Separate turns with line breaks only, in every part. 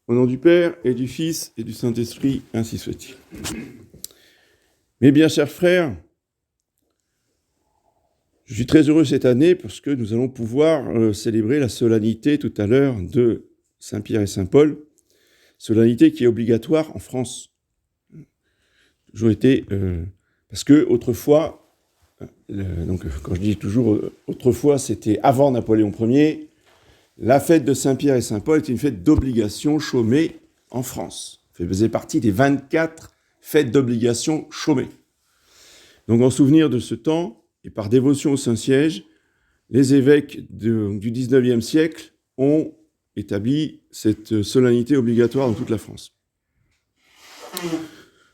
Au nom du Père et du Fils et du Saint-Esprit, ainsi soit-il. Mes bien chers frères, je suis très heureux cette année parce que nous allons pouvoir célébrer la solennité tout à l'heure de Saint-Pierre et Saint-Paul, solennité qui est obligatoire en France. Toujours été, parce que autrefois, donc quand je dis toujours autrefois, c'était avant Napoléon Ier, la fête de Saint-Pierre et Saint-Paul est une fête d'obligation chômée en France. Elle faisait partie des 24 fêtes d'obligation chômée. Donc en souvenir de ce temps, et par dévotion au Saint-Siège, les évêques du XIXe siècle ont établi cette solennité obligatoire dans toute la France.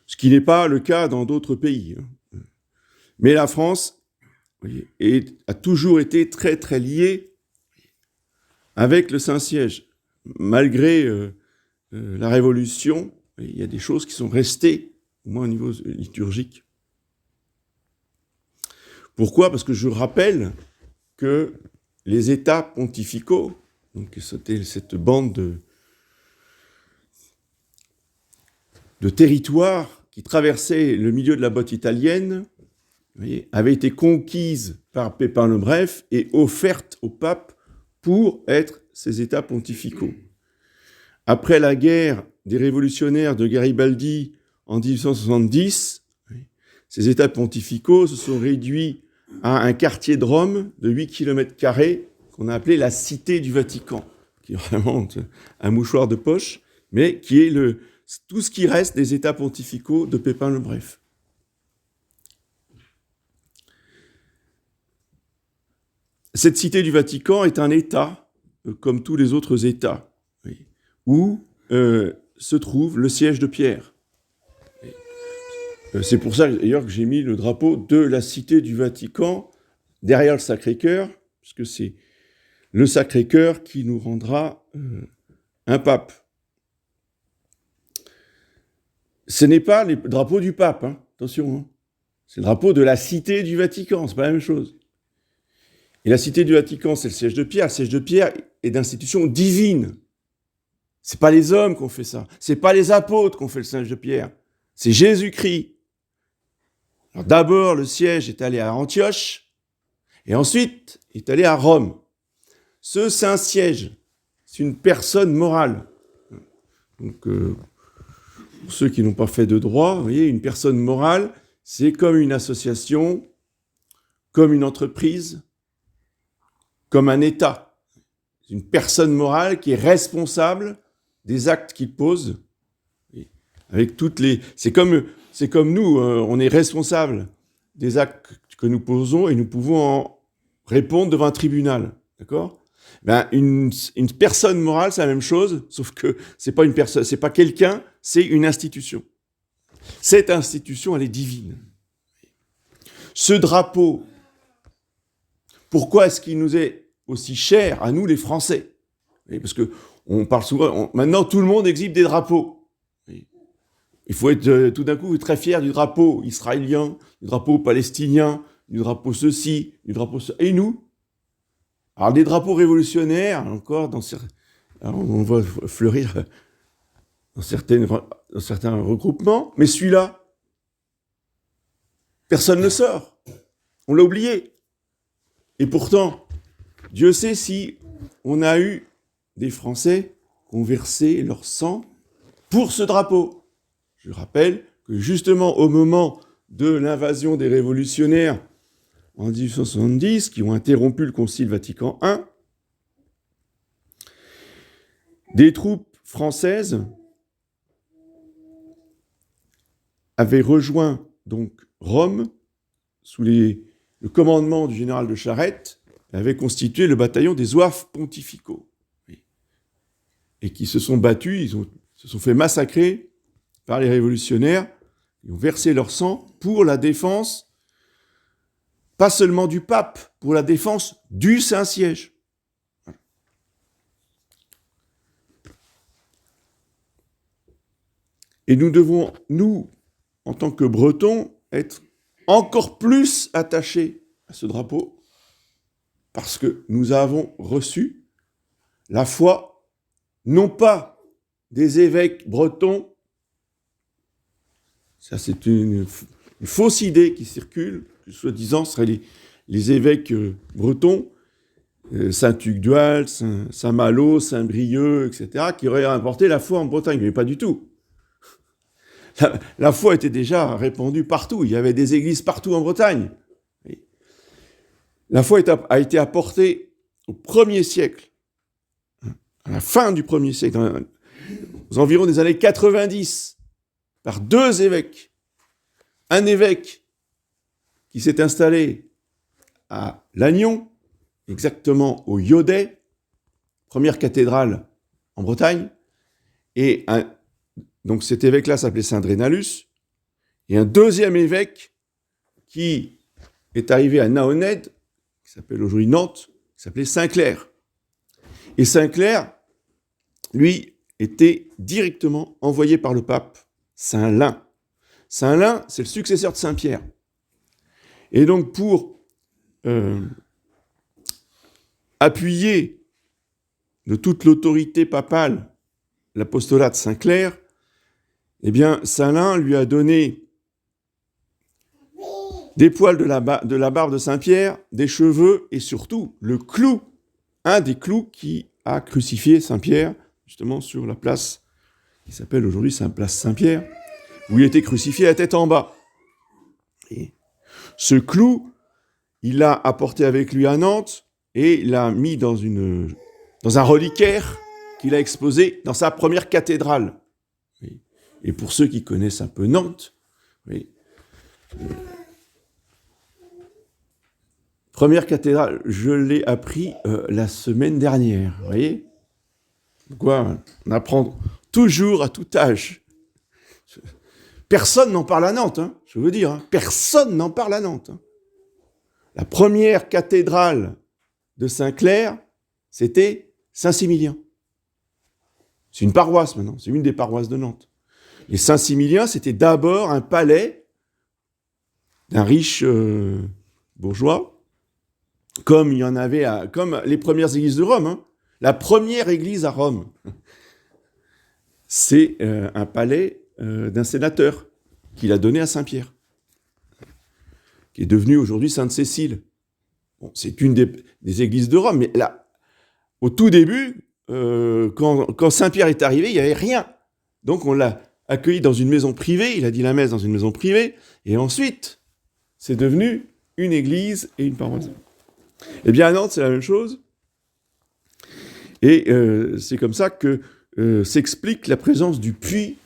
Ce qui n'est pas le cas dans d'autres pays. Mais la France a toujours été très très liée avec le Saint-Siège. Malgré la Révolution, il y a des choses qui sont restées, au moins au niveau liturgique. Pourquoi ? Parce que je rappelle que les États pontificaux, donc c'était cette bande de territoires qui traversait le milieu de la botte italienne, avait été conquise par Pépin le Bref et offerte au pape pour être ces États pontificaux. Après la guerre des révolutionnaires de Garibaldi en 1870, ces États pontificaux se sont réduits à un quartier de Rome de 8 km² qu'on a appelé la Cité du Vatican, qui est vraiment un mouchoir de poche, mais qui est tout ce qui reste des États pontificaux de Pépin le Bref. Cette Cité du Vatican est un État, comme tous les autres États, où se trouve le siège de Pierre. C'est pour ça d'ailleurs que j'ai mis le drapeau de la Cité du Vatican derrière le Sacré-Cœur, puisque c'est le Sacré-Cœur qui nous rendra un pape. Ce n'est pas le drapeau du pape, attention, c'est le drapeau de la Cité du Vatican, c'est pas la même chose. Et la Cité du Vatican, c'est le siège de Pierre. Le siège de Pierre est d'institution divine. C'est pas les hommes qui ont fait ça. C'est pas les apôtres qui ont fait le siège de Pierre. C'est Jésus-Christ. Alors d'abord, le siège est allé à Antioche, et ensuite, il est allé à Rome. Ce Saint-Siège, c'est une personne morale. Donc, pour ceux qui n'ont pas fait de droit, vous voyez, une personne morale, c'est comme une association, comme une entreprise, comme un État. C'est une personne morale qui est responsable des actes qu'il pose, avec toutes les... C'est comme nous, on est responsable des actes que nous posons et nous pouvons en répondre devant un tribunal, d'accord ? Une personne morale, c'est la même chose, sauf que c'est pas une personne, c'est pas quelqu'un, c'est une institution. Cette institution, elle est divine. Ce drapeau, pourquoi est-ce qu'il nous est aussi cher à nous les Français ? Parce que on parle souvent, maintenant tout le monde exhibe des drapeaux. Il faut être tout d'un coup très fier du drapeau israélien, du drapeau palestinien, du drapeau ceci, du drapeau ceci. Et nous ? Alors des drapeaux révolutionnaires, encore, on voit fleurir dans certains regroupements, mais celui-là, personne ne le sort. On l'a oublié. Et pourtant, Dieu sait si on a eu des Français qui ont versé leur sang pour ce drapeau. Je rappelle que justement au moment de l'invasion des révolutionnaires en 1870, qui ont interrompu le Concile Vatican I, des troupes françaises avaient rejoint donc Rome sous le commandement du général de Charette, avaient constitué le bataillon des Zouaves pontificaux et qui se sont battus, se sont fait massacrer par les révolutionnaires, ils ont versé leur sang pour la défense, pas seulement du pape, pour la défense du Saint-Siège. Et nous devons, nous, en tant que Bretons, être encore plus attachés à ce drapeau, parce que nous avons reçu la foi, non pas des évêques bretons, ça c'est une fausse idée qui circule, que soi-disant seraient les évêques bretons, Saint-Tugdual, Saint-Malo, Saint-Brieuc, etc., qui auraient apporté la foi en Bretagne, mais pas du tout. La foi était déjà répandue partout, il y avait des églises partout en Bretagne. La foi a été apportée au 1er siècle, à la fin du 1er siècle, aux environs des années 90, par 2 évêques. Un évêque qui s'est installé à Lannion, exactement au Yodet, première cathédrale en Bretagne, et donc cet évêque-là s'appelait Saint Drénalus, et un deuxième évêque qui est arrivé à Naoned, qui s'appelle aujourd'hui Nantes, qui s'appelait Saint-Clair. Et Saint-Clair, lui, était directement envoyé par le pape Saint-Lin. Saint-Lin, c'est le successeur de Saint-Pierre. Et donc pour appuyer de toute l'autorité papale l'apostolat de Saint-Clair, eh bien, Saint-Lin lui a donné des poils de la barbe de Saint-Pierre, des cheveux et surtout le clou, un des clous qui a crucifié Saint-Pierre, justement sur la place qui s'appelle aujourd'hui place Saint-Pierre, où il était crucifié la tête en bas. Et ce clou, il l'a apporté avec lui à Nantes et il l'a mis dans un reliquaire qu'il a exposé dans sa première cathédrale. Et pour ceux qui connaissent un peu Nantes, première cathédrale, je l'ai appris la semaine dernière, vous voyez ? Quoi, on apprend toujours à tout âge. Personne n'en parle à Nantes, hein, je veux dire. Hein. Personne n'en parle à Nantes. Hein. La première cathédrale de Saint-Clair, c'était Saint-Similien. C'est une paroisse maintenant, c'est une des paroisses de Nantes. Et Saint-Similien, c'était d'abord un palais d'un riche bourgeois, comme il y en avait, comme les premières églises de Rome. Hein. La première église à Rome, c'est un palais d'un sénateur qu'il a donné à Saint-Pierre, qui est devenu aujourd'hui Sainte-Cécile. Bon, c'est une des églises de Rome, mais là, au tout début, quand Saint-Pierre est arrivé, il n'y avait rien. Donc on l'a accueilli dans une maison privée, il a dit la messe dans une maison privée, et ensuite, c'est devenu une église et une paroisse. Eh bien, à Nantes, c'est la même chose. Et c'est comme ça que s'explique la présence du puits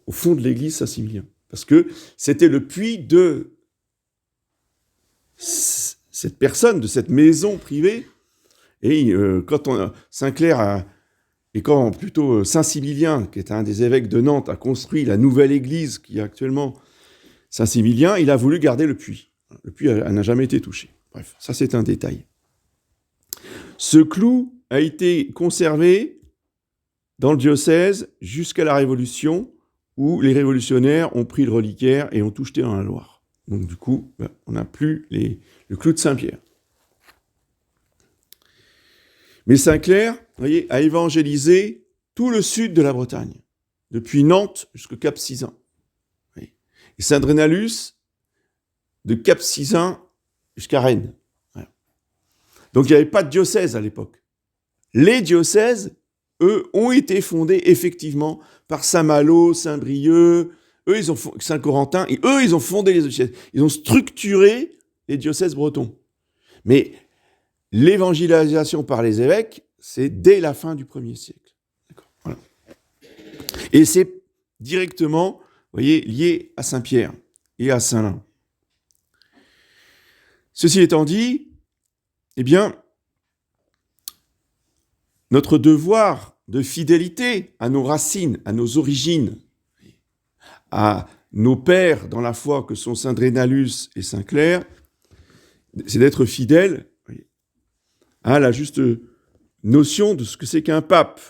au fond de l'église Saint-Similien. Parce que c'était le puits de cette personne, de cette maison privée. Et quand Saint-Clair et quand plutôt Saint-Similien, qui est un des évêques de Nantes, a construit la nouvelle église qui est actuellement Saint-Similien, il a voulu garder le puits. Le puits n'a jamais été touché. Bref, ça c'est un détail. Ce clou a été conservé dans le diocèse jusqu'à la Révolution, où les révolutionnaires ont pris le reliquaire et ont tout jeté dans la Loire. Donc du coup, on n'a plus le clou de Saint-Pierre. Mais Saint-Clair, vous voyez, a évangélisé tout le sud de la Bretagne, depuis Nantes jusqu'au Cap-Sizun. Et Saint Drénalus, de Cap-Sizun jusqu'à Rennes. Voilà. Donc il n'y avait pas de diocèse à l'époque. Les diocèses, eux, ont été fondés effectivement par Saint-Malo, Saint-Brieuc, Saint-Corentin, et eux, ils ont fondé les diocèses. Ils ont structuré les diocèses bretons. Mais l'évangélisation par les évêques, c'est dès la fin du 1er siècle. D'accord, voilà. Et c'est directement, vous voyez, lié à Saint-Pierre et à Saint-Lin. Ceci étant dit, eh bien, notre devoir de fidélité à nos racines, à nos origines, à nos pères dans la foi que sont Saint Drénalus et Saint Clair, c'est d'être fidèle à la juste notion de ce que c'est qu'un pape.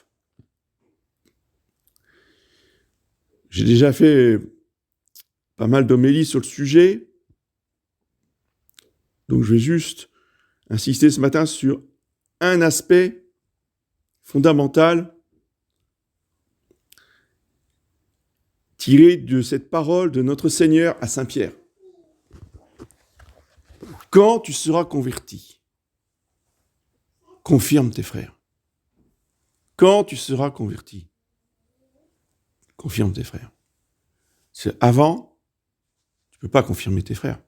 J'ai déjà fait pas mal d'homélies sur le sujet, donc je vais juste insister ce matin sur un aspect fondamental tiré de cette parole de notre Seigneur à Saint Pierre. Quand tu seras converti, confirme tes frères. Quand tu seras converti, confirme tes frères. Avant, tu ne peux pas confirmer tes frères.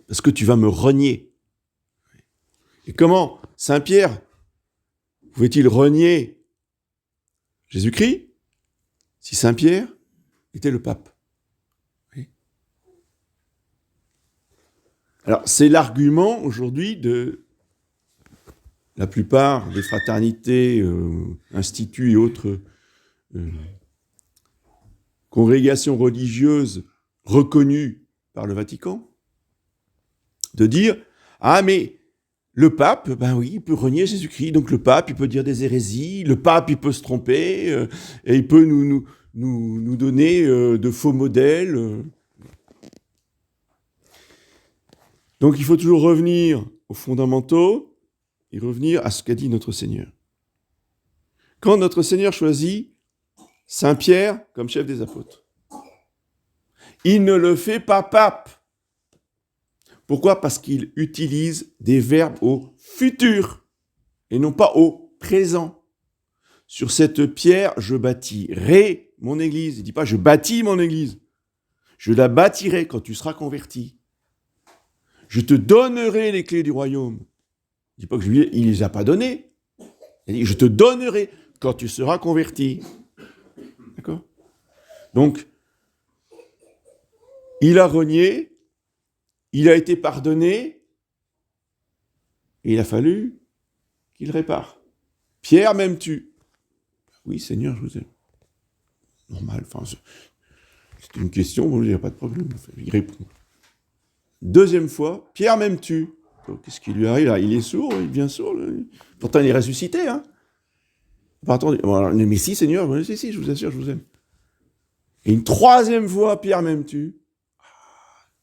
Parce que tu vas me renier. Et comment Saint Pierre pouvait-il renier Jésus-Christ si Saint Pierre était le pape? Oui. Alors, c'est l'argument aujourd'hui de la plupart des fraternités, instituts et autres congrégations religieuses reconnues par le Vatican, de dire « Ah, mais le pape, ben oui, il peut renier Jésus-Christ, donc le pape, il peut dire des hérésies, le pape, il peut se tromper, et il peut nous donner de faux modèles. » Donc il faut toujours revenir aux fondamentaux et revenir à ce qu'a dit notre Seigneur. Quand notre Seigneur choisit Saint Pierre comme chef des apôtres, il ne le fait pas pape. Pourquoi ? Parce qu'il utilise des verbes au futur et non pas au présent. Sur cette pierre, je bâtirai mon église. Il ne dit pas je bâtis mon église. Je la bâtirai quand tu seras converti. Je te donnerai les clés du royaume. Il ne dit pas que il ne les a pas données. Il dit je te donnerai quand tu seras converti. D'accord ? Donc, il a renié, il a été pardonné, et il a fallu qu'il répare. Pierre, m'aimes-tu ? Oui, Seigneur, je vous aime. Normal, enfin, c'est une question, bon, il n'y a pas de problème. Il répond. Deuxième fois, Pierre, m'aimes-tu ? Qu'est-ce qui lui arrive là ? Il est sourd, il devient sourd. Pourtant, il est ressuscité. Hein ? Mais si, Seigneur, si, je vous assure, je vous aime. Et une troisième fois, Pierre, m'aimes-tu ?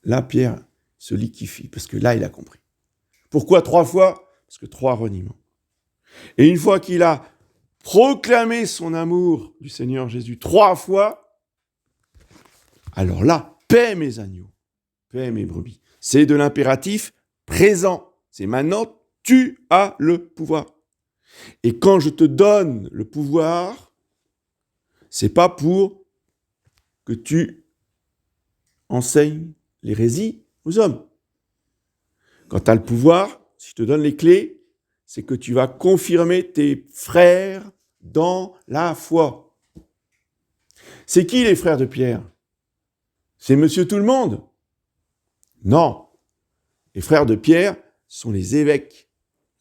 Là, Pierre se liquéfie, parce que là, il a compris. Pourquoi 3 fois ? Parce que 3 reniements. Et une fois qu'il a proclamé son amour du Seigneur Jésus 3 fois, alors là, paix mes agneaux, paix mes brebis. C'est de l'impératif présent. C'est maintenant, tu as le pouvoir. Et quand je te donne le pouvoir, c'est pas pour que tu enseignes l'hérésie aux hommes. Quand tu as le pouvoir, si je te donne les clés, c'est que tu vas confirmer tes frères dans la foi. C'est qui les frères de Pierre ? C'est Monsieur Tout-le-Monde ? Non. Les frères de Pierre sont les évêques.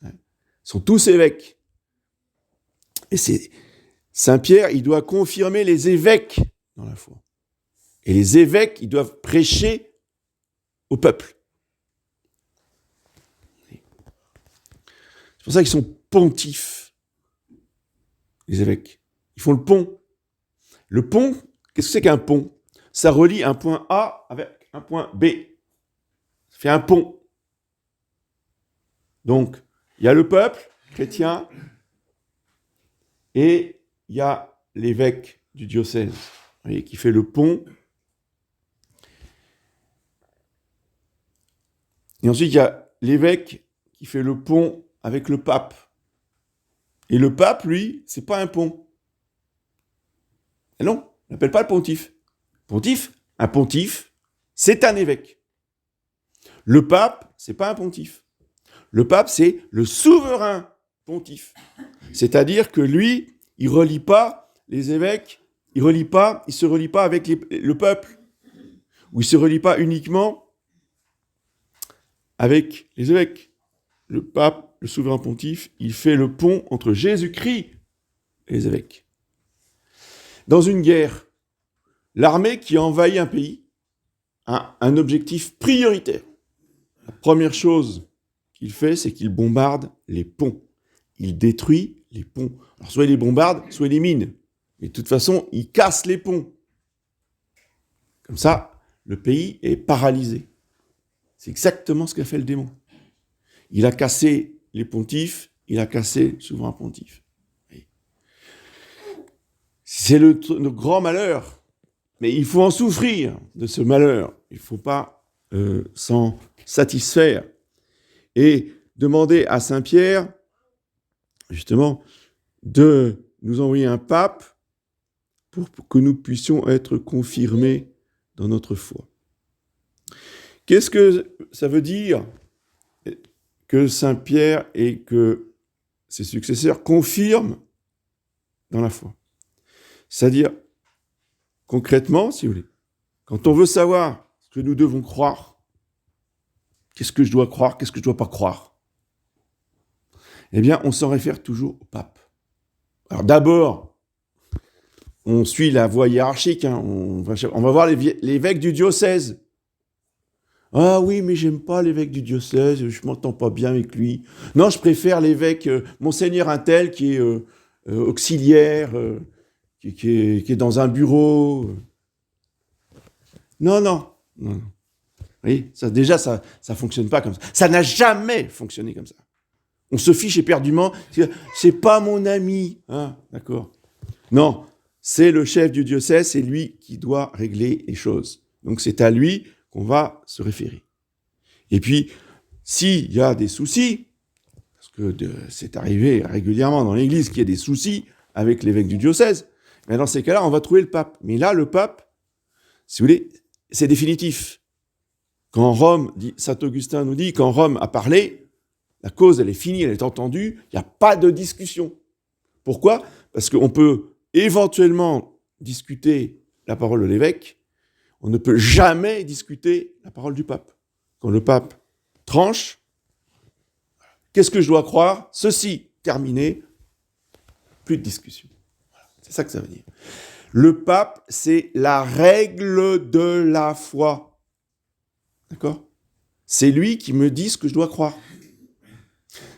Ils sont tous évêques. Et c'est Saint Pierre, il doit confirmer les évêques dans la foi. Et les évêques, ils doivent prêcher au peuple. C'est pour ça qu'ils sont pontifes, les évêques. Ils font le pont. Le pont, qu'est-ce que c'est qu'un pont ? Ça relie un point A avec un point B. Ça fait un pont. Donc, il y a le peuple chrétien et il y a l'évêque du diocèse, vous voyez, qui fait le pont. Et ensuite, il y a l'évêque qui fait le pont avec le pape. Et le pape, lui, c'est pas un pont. Et non, on n'appelle pas le pontife. Un pontife, c'est un évêque. Le pape, c'est pas un pontife. Le pape, c'est le souverain pontife. C'est-à-dire que lui, il relie pas les évêques, il se relie pas avec le peuple, ou il se relie pas uniquement avec les évêques. Le pape, le souverain pontife, il fait le pont entre Jésus-Christ et les évêques. Dans une guerre, l'armée qui envahit un pays a un objectif prioritaire. La première chose qu'il fait, c'est qu'il bombarde les ponts. Il détruit les ponts. Alors, soit il les bombarde, soit il les mine. Mais de toute façon, il casse les ponts. Comme ça, le pays est paralysé. C'est exactement ce qu'a fait le démon. Il a cassé les pontifes, il a cassé le souverain pontife. C'est le grand malheur Mais il faut en souffrir de ce malheur. Il ne faut pas s'en satisfaire. Et demander à Saint-Pierre, justement, de nous envoyer un pape pour que nous puissions être confirmés dans notre foi. Qu'est-ce que ça veut dire que Saint-Pierre et que ses successeurs confirment dans la foi? C'est-à-dire, concrètement, si vous voulez, quand on veut savoir ce que nous devons croire, qu'est-ce que je dois croire, qu'est-ce que je ne dois pas croire, eh bien, on s'en réfère toujours au pape. Alors d'abord, on suit la voie hiérarchique, hein, on va voir l'évêque du diocèse. Ah oui, mais j'aime pas l'évêque du diocèse, je m'entends pas bien avec lui. Non, je préfère l'évêque Monseigneur Untel qui est auxiliaire, qui est dans un bureau. Non. Oui, ça fonctionne pas comme ça. Ça n'a jamais fonctionné comme ça. On se fiche éperdument. C'est pas mon ami, hein, d'accord. Non, c'est le chef du diocèse, c'est lui qui doit régler les choses. Donc c'est à lui qu'on va se référer. Et puis, s'il y a des soucis, parce que c'est arrivé régulièrement dans l'Église qu'il y a des soucis avec l'évêque du diocèse, mais dans ces cas-là, on va trouver le pape. Mais là, le pape, si vous voulez, c'est définitif. Quand Rome, Saint Augustin nous dit, quand Rome a parlé, la cause, elle est finie, elle est entendue, il n'y a pas de discussion. Pourquoi ? Parce qu'on peut éventuellement discuter la parole de l'évêque, on ne peut jamais discuter la parole du pape. Quand le pape tranche, qu'est-ce que je dois croire ? Ceci, terminé, plus de discussion. Voilà, c'est ça que ça veut dire. Le pape, c'est la règle de la foi. D'accord ? C'est lui qui me dit ce que je dois croire.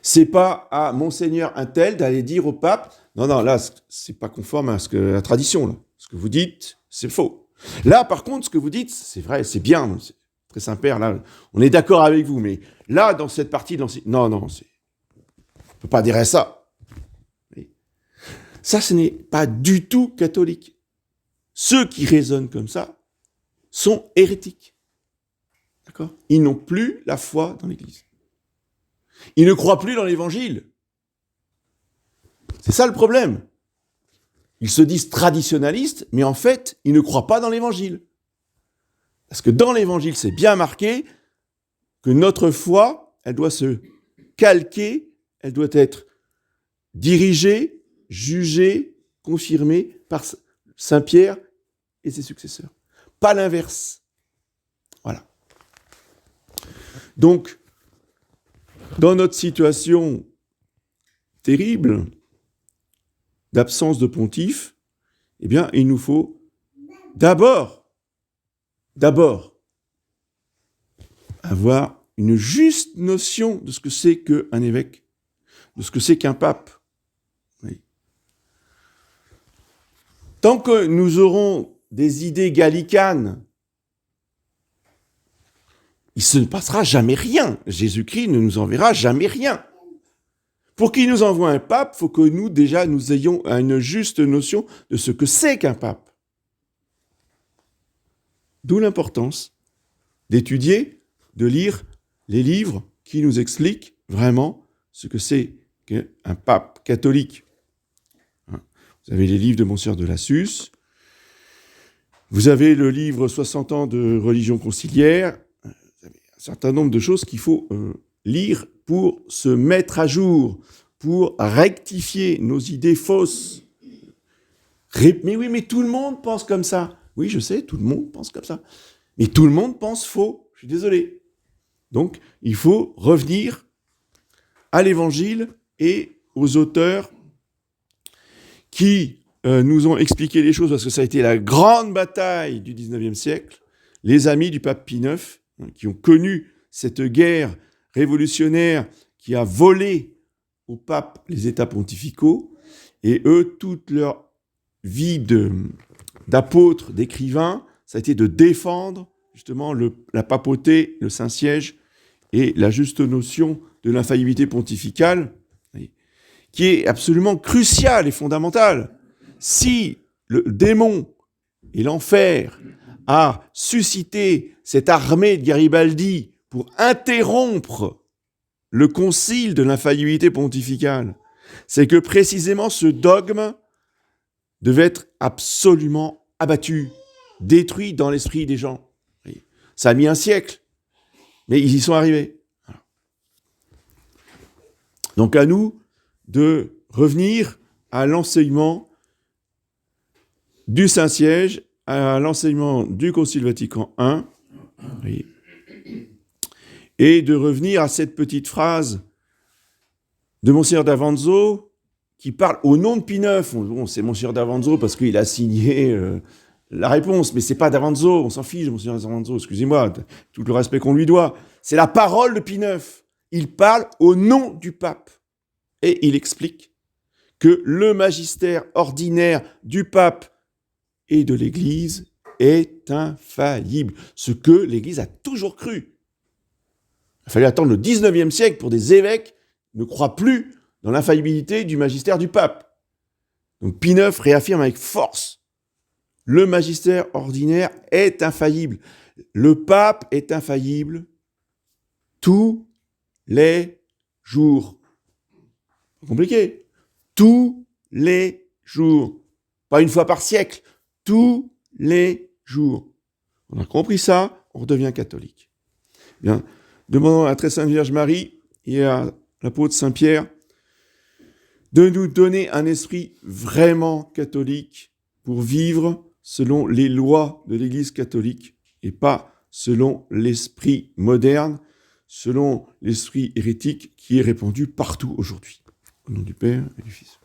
C'est pas à Monseigneur Untel d'aller dire au pape, non, là, c'est pas conforme à la tradition, là. Ce que vous dites, c'est faux. Là, par contre, ce que vous dites, c'est vrai, c'est bien, c'est très Saint-Père, là, on est d'accord avec vous, mais là, dans cette partie de l'enseignement, non, on ne peut pas dire ça. Ça, ce n'est pas du tout catholique. Ceux qui raisonnent comme ça sont hérétiques. D'accord ? Ils n'ont plus la foi dans l'Église. Ils ne croient plus dans l'Évangile. C'est ça le problème. Ils se disent traditionalistes, mais en fait, ils ne croient pas dans l'Évangile. Parce que dans l'Évangile, c'est bien marqué que notre foi, elle doit se calquer, elle doit être dirigée, jugée, confirmée par Saint Pierre et ses successeurs. Pas l'inverse. Voilà. Donc, dans notre situation terrible d'absence de pontife, eh bien, il nous faut d'abord avoir une juste notion de ce que c'est qu'un évêque, de ce que c'est qu'un pape. Oui. Tant que nous aurons des idées gallicanes, il ne se passera jamais rien. Jésus-Christ ne nous enverra jamais rien. Pour qu'il nous envoie un pape, il faut que nous ayons une juste notion de ce que c'est qu'un pape. D'où l'importance d'étudier, de lire les livres qui nous expliquent vraiment ce que c'est qu'un pape catholique. Vous avez les livres de Monseigneur de Lassus, vous avez le livre 60 ans de religion conciliaire, vous avez un certain nombre de choses qu'il faut lire pour se mettre à jour, pour rectifier nos idées fausses. Mais oui, mais tout le monde pense comme ça. Oui, je sais, tout le monde pense comme ça. Mais tout le monde pense faux. Je suis désolé. Donc, il faut revenir à l'Évangile et aux auteurs qui nous ont expliqué les choses, parce que ça a été la grande bataille du XIXe siècle, les amis du pape Pie IX, qui ont connu cette guerre révolutionnaire qui a volé au pape les états pontificaux, et eux, toute leur vie d'apôtres, d'écrivains, ça a été de défendre justement la papauté, le Saint-Siège et la juste notion de l'infaillibilité pontificale, qui est absolument cruciale et fondamentale. Si le démon et l'enfer a suscité cette armée de Garibaldi pour interrompre le concile de l'infaillibilité pontificale, c'est que précisément ce dogme devait être absolument abattu, détruit dans l'esprit des gens. Ça a mis un siècle, mais ils y sont arrivés. Donc à nous de revenir à l'enseignement du Saint-Siège, à l'enseignement du Concile Vatican I, et de revenir à cette petite phrase de Monseigneur d'Avanzo qui parle au nom de Pie IX. Bon, c'est Monseigneur d'Avanzo parce qu'il a signé la réponse, mais c'est pas d'Avanzo, on s'en fiche de Monseigneur d'Avanzo, excusez-moi, tout le respect qu'on lui doit. C'est la parole de Pie IX. Il parle au nom du pape. Et il explique que le magistère ordinaire du pape et de l'Église est infaillible. Ce que l'Église a toujours cru. Il a fallu attendre le 19e siècle pour des évêques ne croient plus dans l'infaillibilité du magistère du pape. Donc Pie IX réaffirme avec force, le magistère ordinaire est infaillible. Le pape est infaillible tous les jours. Compliqué. Tous les jours. Pas une fois par siècle. Tous les jours. On a compris ça, on redevient catholique. Bien. Demandons à la très sainte Vierge Marie et à l'apôtre Saint-Pierre de nous donner un esprit vraiment catholique pour vivre selon les lois de l'Église catholique et pas selon l'esprit moderne, selon l'esprit hérétique qui est répandu partout aujourd'hui. Au nom du Père et du Fils.